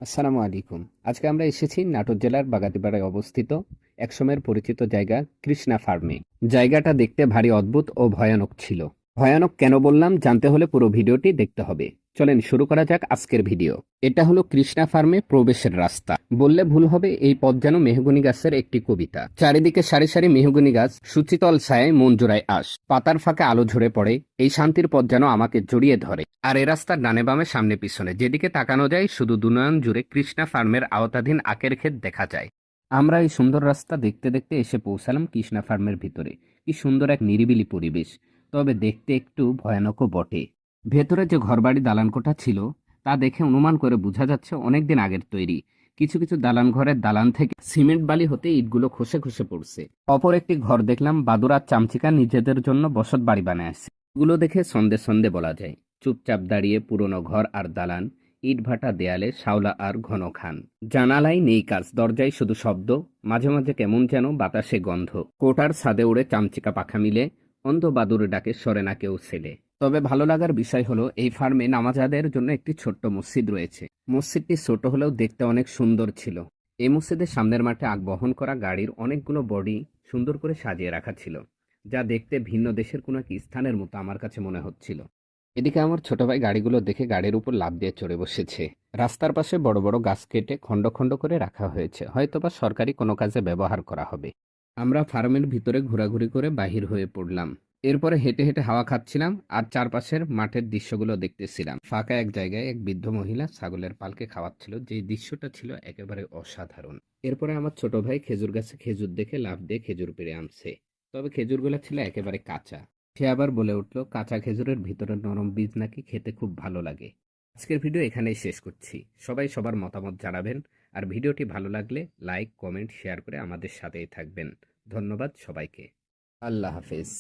আসসালামু আলাইকুম। আজকে আমরা এসেছি নাটোর জেলার বাগাতিপাড়ায় অবস্থিত একসময়ের পরিচিত জায়গা কৃষ্ণা ফার্মে। জায়গাটা দেখতে ভারী অদ্ভুত ও ভয়ানক ছিল। ভয়ানক কেন বললাম জানতে হলে পুরো ভিডিওটি দেখতে হবে। চলেন শুরু করা যাক আজকের ভিডিও। এটা হলো কৃষ্ণা ফার্মে প্রবেশের রাস্তা। বললে ভুল হবে, এই পথ যেন মেহগনি গাছের একটি কবিতা। চারিদিকে সারি সারি মেহগনি গাছ, সুচিতল ছায়ায় মন জোড়ায় আস। পাতার ফাঁকে আলো ঝরে পড়ে, এই শান্তির পথ যেন আমাকে জড়িয়ে ধরে। আর এ রাস্তার ডানে বামে সামনে পিছনে যেদিকে তাকানো যায় শুধু দুনয়ন জুড়ে কৃষ্ণা ফার্মের আওতাধীন আখের ক্ষেত দেখা যায়। আমরা এই সুন্দর রাস্তা দেখতে দেখতে এসে পৌঁছালাম কৃষ্ণা ফার্মের ভিতরে। কি সুন্দর এক নিরিবিলি পরিবেশ, তবে দেখতে একটু ভয়ানকও বটে। ভেতরে যে ঘরবাড়ি দালানকোঠা ছিল তা দেখে অনুমান করে বোঝা যাচ্ছে অনেকদিন আগের তৈরি। কিছু কিছু দালান ঘরের দালান থেকে সিমেন্ট বালি হতে ইটগুলো খসে খসে পড়ছে। অপর একটি ঘর দেখলাম বাদুর আর চামচিকা নিজেদের জন্য বসত বাড়ি বানায় আছে। এগুলো দেখে সন্ধে সন্ধে বলা যায়। চুপচাপ দাঁড়িয়ে পুরনো ঘর আর দালান, ইটভাটা দেয়ালে শাওলা আর ঘন খান। জানালায় নেই কাজ, দরজায় শুধু শব্দ, মাঝে মাঝে কেমন যেন বাতাসে গন্ধ। কোটার ছাদে উড়ে চামচিকা পাখা মিলে, অন্ধ বাদুর ডাকে সরে না কেউ ছেলে। তবে ভালো লাগার বিষয় হলো এই ফার্মে নামাজাদের জন্য একটি ছোট্ট মসজিদ রয়েছে। মসজিদটি ছোট হলেও দেখতে অনেক সুন্দর ছিল। এই মসজিদের সামনের মাঠে আগ বহন করা গাড়ির অনেকগুলো বডি সুন্দর করে সাজিয়ে রাখা ছিল, যা দেখতে ভিন্ন দেশের কোনো এক স্থানের মতো আমার কাছে মনে হচ্ছিল। এদিকে আমার ছোট ভাই গাড়িগুলো দেখে গাড়ির উপর লাফ দিয়ে চড়ে বসেছে। রাস্তার পাশে বড় বড় গাছ কেটে খণ্ড খণ্ড করে রাখা হয়েছে, হয়তোবা সরকারি কোনো কাজে ব্যবহার করা হবে। আমরা ফার্মের ভিতরে ঘোরাঘুরি করে বাহির হয়ে পড়লাম। এরপরে হেঁটে হেঁটে হাওয়া খাচ্ছিলাম আর চারপাশের মাঠের দৃশ্যগুলো দেখতেছিলাম। ফাঁকা এক জায়গায় এক বৃদ্ধ মহিলা ছাগলের পালকে খাওয়াচ্ছিল, যে দৃশ্যটা ছিল একেবারে অসাধারণ। এরপরে আমার ছোট ভাই খেজুর গাছে খেজুর দেখে লাফ দিয়ে খেজুর পেড়ে আনছে, তবে খেজুরগুলো ছিল একেবারে কাঁচা। সে আবার বলে উঠল, কাঁচা খেজুরের ভিতরে নরম বীজ নাকি খেতে খুব ভালো লাগে। আজকের ভিডিও এখানেই শেষ করছি। সবাই সবার মতামত জানাবেন, আর ভিডিওটি ভালো লাগলে লাইক, কমেন্ট, শেয়ার করে আমাদের সাথেই থাকবেন। ধন্যবাদ সবাইকে। আল্লাহ হাফেজ।